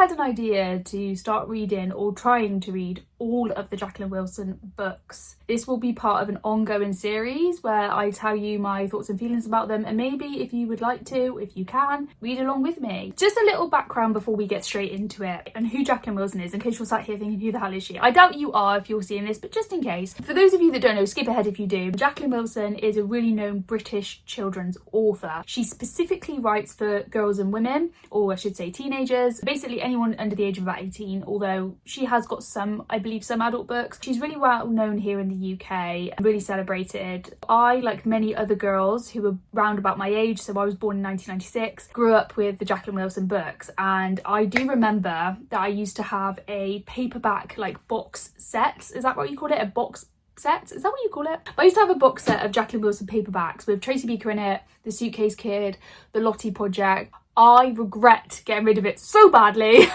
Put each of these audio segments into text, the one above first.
had an idea to start reading or trying to read all of the Jacqueline Wilson books. This will be part of an ongoing series where I tell you my thoughts and feelings about them, and maybe if you would like to, if you can, read along with me. Just a little background before we get straight into it and who Jacqueline Wilson is, in case you're sat here thinking, who the hell is she? I doubt you are if you're seeing this, but just in case. For those of you that don't know, skip ahead if you do. Jacqueline Wilson is a really known British children's author. She specifically writes for girls and women, or I should say teenagers, basically anyone under the age of about 18, although she has got some, I believe, some adult books. She's really well known here in the UK and really celebrated. I, like many other girls who were round about my age, so I was born in 1996, grew up with the Jacqueline Wilson books, and I do remember that I used to have a paperback like box set. Is that what you call it? A box set? Is that what you call it? I used to have a box set of Jacqueline Wilson paperbacks with Tracy Beaker in it, The Suitcase Kid, The Lottie Project. I regret getting rid of it so badly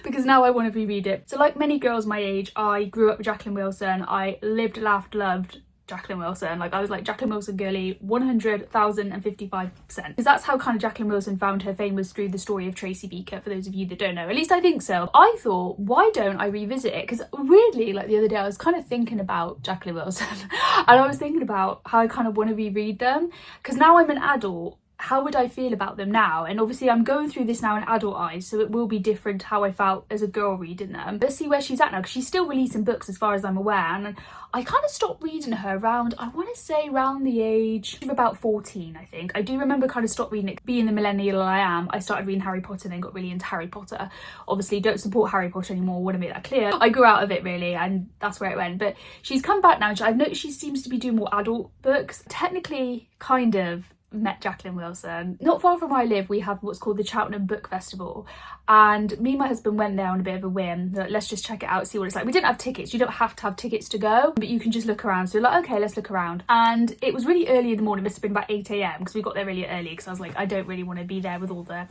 because now I want to reread it. So like many girls my age, I grew up with Jacqueline Wilson. I lived, laughed, loved Jacqueline Wilson. Like I was like Jacqueline Wilson girly 100,055%, because that's how kind of Jacqueline Wilson found her fame, was through the story of Tracy Beaker, for those of you that don't know. At least I think so. I thought, why don't I revisit it? Because weirdly, like the other day I was kind of thinking about Jacqueline Wilson and I was thinking about how I kind of want to reread them, because now I'm an adult. How would I feel about them now? And obviously I'm going through this now in adult eyes, so it will be different to how I felt as a girl reading them. Let's see where she's at now, because she's still releasing books as far as I'm aware, and I kind of stopped reading her around, I want to say around the age of about 14, I think. I do remember kind of stopped reading it. Being the millennial I am, I started reading Harry Potter and then got really into Harry Potter. Obviously don't support Harry Potter anymore, want to make that clear. I grew out of it really, and that's where it went. But she's come back now. I've noticed she seems to be doing more adult books. Technically, kind of met Jacqueline Wilson. Not far from where I live, we have what's called the Cheltenham Book Festival, and me and my husband went there on a bit of a whim. Like, let's just check it out, see what it's like. We didn't have tickets. You don't have to have tickets to go, but you can just look around. So like, okay, let's look around. And it was really early in the morning. It must have been about 8 a.m. because we got there really early, because I was like, I don't really want to be there with all the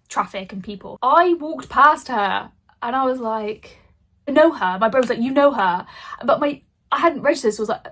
traffic and people. I walked past her and I was like, I know her. My brother was like, you know her, but I hadn't registered, so I was like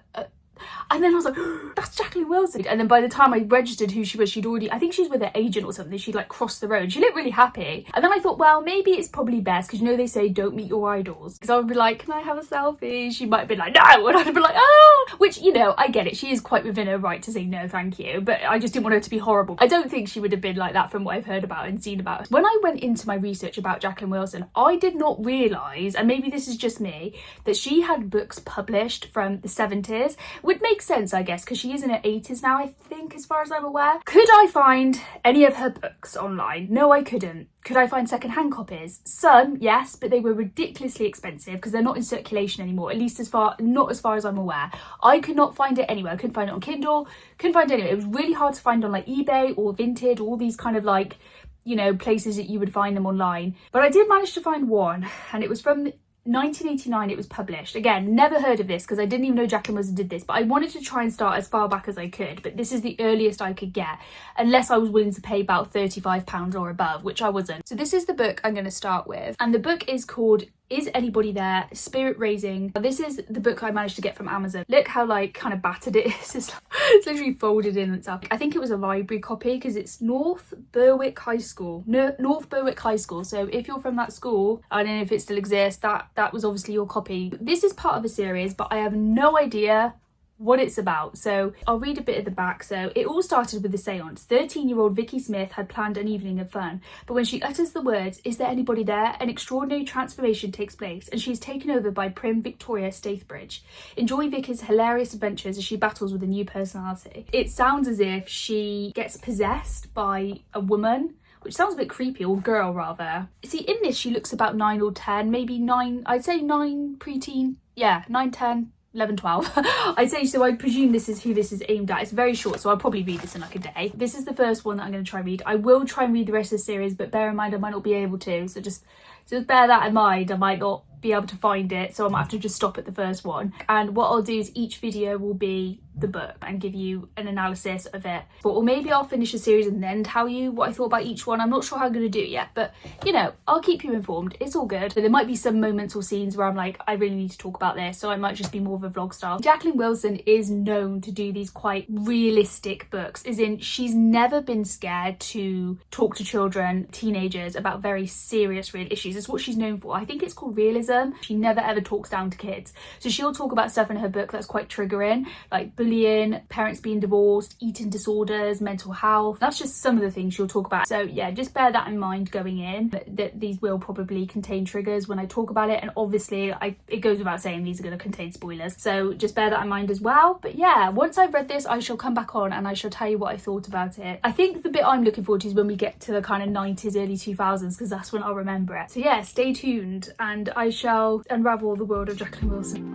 and then I was like, oh, that's Jacqueline Wilson. And then by the time I registered who she was, she'd already, I think she was with her agent or something, she'd like crossed the road. She looked really happy. And then I thought, well, maybe it's probably best, because you know they say don't meet your idols. Because I would be like, can I have a selfie? She might have been like, no. And I'd be like, oh. Which, you know, I get it. She is quite within her right to say no, thank you. But I just didn't want her to be horrible. I don't think she would have been like that from what I've heard about and seen about her. When I went into my research about Jacqueline Wilson, I did not realise, and maybe this is just me, that she had books published from the 70s. Would make sense, I guess, because she is in her 80s now, I think, as far as I'm aware. Could I find any of her books online? No, I couldn't. Could I find second-hand copies? Some, yes, but they were ridiculously expensive because they're not in circulation anymore, at least not as far as I'm aware. I could not find it anywhere. I couldn't find it on Kindle, couldn't find it anywhere. It was really hard to find on like eBay or Vinted, all these kind of like, you know, places that you would find them online. But I did manage to find one, and it was from 1989 it was published. Again, never heard of this because I didn't even know Jacqueline Wilson did this, but I wanted to try and start as far back as I could, but this is the earliest I could get, unless I was willing to pay about £35 or above, which I wasn't. So this is the book I'm going to start with, and the book is called Is Anybody There? Spirit Raising. This is the book I managed to get from Amazon. Look how like kind of battered it is. It's literally folded in and stuff. I think it was a library copy because it's North Berwick High School. No, North Berwick High School. So if you're from that school, I don't know if it still exists, that was obviously your copy. This is part of a series, but I have no idea what it's about, so I'll read a bit at the back. So it all started with a seance. 13-year-old Vicky Smith had planned an evening of fun, but when she utters the words, "Is there anybody there?" an extraordinary transformation takes place and she is taken over by prim Victoria Staithbridge. Enjoy Vicky's hilarious adventures as she battles with a new personality. It sounds as if she gets possessed by a woman, which sounds a bit creepy, or girl rather. See, in this she looks about 9 or 10, maybe 9, I'd say 9 preteen, yeah, 9, 10, 11, 12. I'd say, so I presume this is who this is aimed at. It's very short, so I'll probably read this in like a day. This is the first one that I'm going to try and read. I will try and read the rest of the series, but bear in mind I might not be able to, so just bear that in mind. I might not be able to find it, so I might have to just stop at the first one. And what I'll do is each video will be the book and give you an analysis of it. Or maybe I'll finish the series and then tell you what I thought about each one. I'm not sure how I'm going to do it yet, but you know, I'll keep you informed. It's all good. But there might be some moments or scenes where I'm like, I really need to talk about this, so I might just be more of a vlog style. Jacqueline Wilson is known to do these quite realistic books, as in she's never been scared to talk to children, teenagers, about very serious real issues. It's what she's known for. I think it's called realism. She never ever talks down to kids. So she'll talk about stuff in her book that's quite triggering, like bullying, parents being divorced, eating disorders, mental health. That's just some of the things she'll talk about. So yeah, just bear that in mind going in, that these will probably contain triggers when I talk about it. And obviously it goes without saying these are going to contain spoilers. So just bear that in mind as well. But yeah, once I've read this, I shall come back on and I shall tell you what I thought about it. I think the bit I'm looking forward to is when we get to the kind of 90s, early 2000s, because that's when I'll remember it. So yeah, stay tuned and I shall unravel the world of Jacqueline Wilson.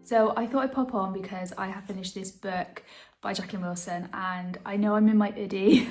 So I thought I'd pop on because I have finished this book by Jacqueline Wilson and I know I'm in my hoodie,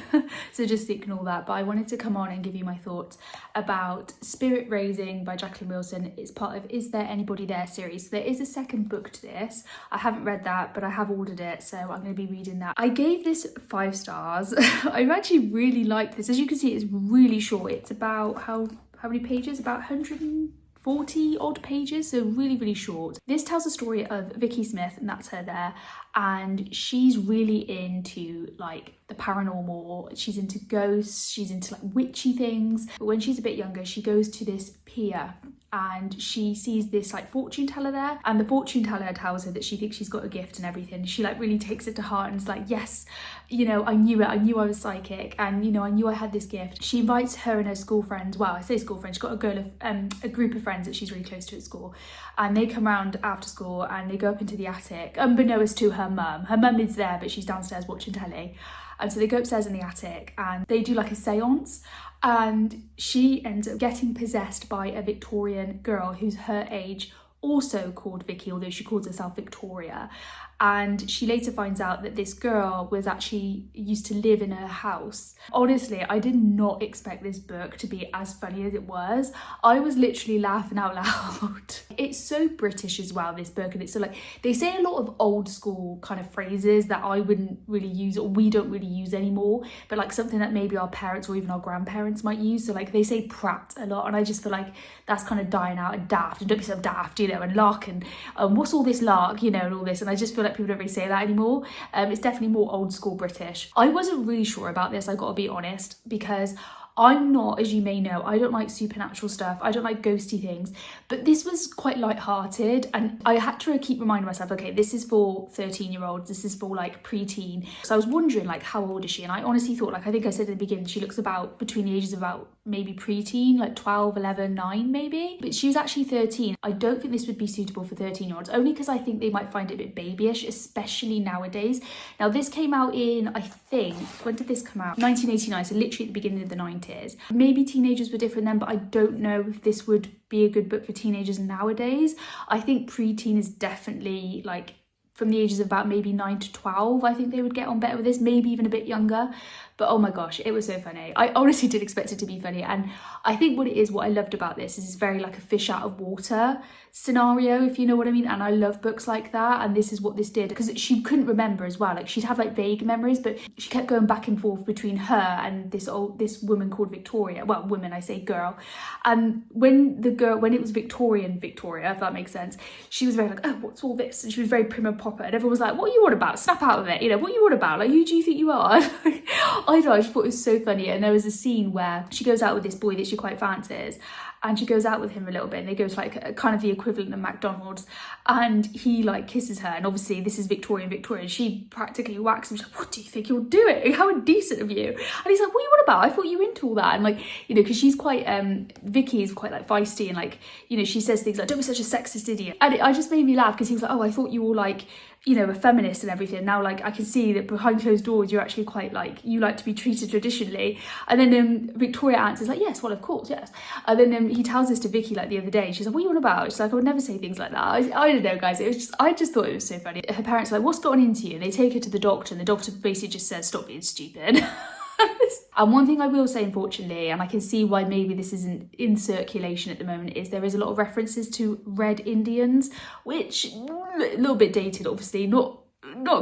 so just ignore that, but I wanted to come on and give you my thoughts about Spirit Raising by Jacqueline Wilson. It's part of Is There Anybody There series. So there is a second book to this. I haven't read that, but I have ordered it, so I'm going to be reading that. I gave this 5 stars. I actually really liked this. As you can see, it's really short. It's about, how many pages? About 140 odd pages, so really short. This tells the story of Vicky Smith, and that's her there, and she's really into like the paranormal. She's into ghosts, she's into like witchy things. But when she's a bit younger, she goes to this pier and she sees this like fortune teller there, and the fortune teller tells her that she thinks she's got a gift and everything. She like really takes it to heart and is like, yes, you know, I knew it, I knew I was psychic, and you know, I knew I had this gift. She invites her and her school friends, well, I say school friends, she's got a group of friends that she's really close to at school, and they come around after school and they go up into the attic, unbeknownst to her mum. Her mum is there, but she's downstairs watching telly. And so they go upstairs in the attic and they do like a seance, and she ends up getting possessed by a Victorian girl who's her age, also called Vicky, although she calls herself Victoria. And she later finds out that this girl was actually used to live in her house. Honestly, I did not expect this book to be as funny as it was. I was literally laughing out loud. It's so British as well, this book, and it's so like, they say a lot of old school kind of phrases that I wouldn't really use, or we don't really use anymore, but like something that maybe our parents or even our grandparents might use. So like they say prat a lot, and I just feel like that's kind of dying out, and daft, and don't be so daft, you know, and lark, and what's all this lark, you know, and all this. And I just feel like people don't really say that anymore. It's definitely more old school British. I wasn't really sure about this, I gotta be honest, because I'm not, as you may know, I don't like supernatural stuff, I don't like ghosty things, but this was quite light-hearted, and I had to keep reminding myself, okay, this is for 13-year-olds, this is for like pre-teen. So I was wondering like, how old is she? And I honestly thought, like I think I said at the beginning, she looks about between the ages of about maybe pre-teen, like 12, 11, 9 maybe, but she was actually 13. I don't think this would be suitable for 13-year-olds, only because I think they might find it a bit babyish, especially nowadays. Now this came out in, I think, when did this come out? 1989, so literally at the beginning of the 90s. Maybe teenagers were different then, but I don't know if this would be a good book for teenagers nowadays. I think pre-teen is definitely like from the ages of about maybe 9 to 12. I think they would get on better with this, maybe even a bit younger. But oh my gosh, it was so funny. I honestly did expect it to be funny. And I think what it is, what I loved about this is it's very like a fish out of water scenario, if you know what I mean. And I love books like that. And this is what this did, because she couldn't remember as well. Like she'd have like vague memories, but she kept going back and forth between her and this woman called Victoria. Well, woman, I say girl. And when it was Victoria, if that makes sense, she was very like, oh, what's all this? And she was very prim and proper. And everyone was like, what are you on about? Snap out of it. You know, what are you on about? Like, who do you think you are? I don't know, I just thought it was so funny. And there was a scene where she goes out with this boy that she quite fancies, and she goes out with him a little bit, and they go to like a, kind of the equivalent of McDonald's, and he like kisses her, and obviously this is Victoria, and she practically whacks him. She's like, what do you think you're doing? How indecent of you. And he's like, what are you on about? I thought you were into all that. And like, you know, because she's quite Vicky is quite like feisty, and like, you know, she says things like, don't be such a sexist idiot. And it just made me laugh, because he was like, oh, I thought you were like, you know, a feminist and everything. Now, like, I can see that behind closed doors, you're actually quite like, you like to be treated traditionally. And then Victoria answers like, yes, well, of course, yes. And then he tells this to Vicky like the other day. She's like, what are you on about? She's like, I would never say things like that. I don't know, guys. It was just, I just thought it was so funny. Her parents are like, what's gotten into you? And they take her to the doctor, and the doctor basically just says, stop being stupid. And one thing I will say, unfortunately, and I can see why maybe this isn't in circulation at the moment, is there is a lot of references to Red Indians, which a little bit dated, obviously, not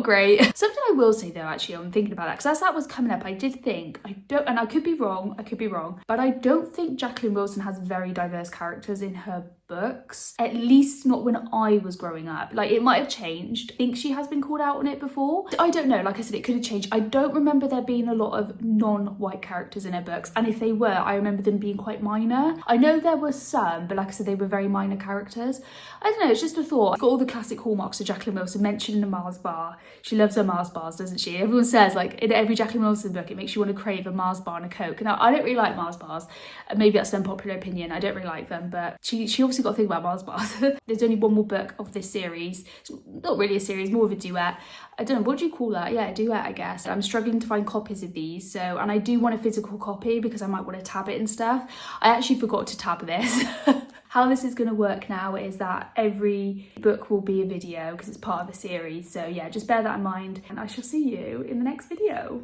great. Something I will say though, actually, I'm thinking about that, because as that was coming up, I did think, and I could be wrong, but I don't think Jacqueline Wilson has very diverse characters in her books, at least not when I was growing up. Like, it might have changed. I think she has been called out on it before. I don't know, like I said, it could have changed. I don't remember there being a lot of non-white characters in her books, and if they were, I remember them being quite minor. I know there were some, but like I said, they were very minor characters. I don't know, it's just a thought. I've got all the classic hallmarks of Jacqueline Wilson mentioned in the Mars bar. She loves her Mars bars, doesn't she? Everyone says, like, in every Jacqueline Wilson book, it makes you want to crave a Mars bar and a Coke. Now, I don't really like Mars bars. Maybe that's an unpopular opinion. I don't really like them, but she obviously got a thing about Mars bars. There's only one more book of this series. It's not really a series, more of a duet. I don't know, what do you call that? Yeah, a duet, I guess. I'm struggling to find copies of these, so, and I do want a physical copy because I might want to tab it and stuff. I actually forgot to tab this. How this is going to work now is that every book will be a video because it's part of a series. So yeah, just bear that in mind, and I shall see you in the next video.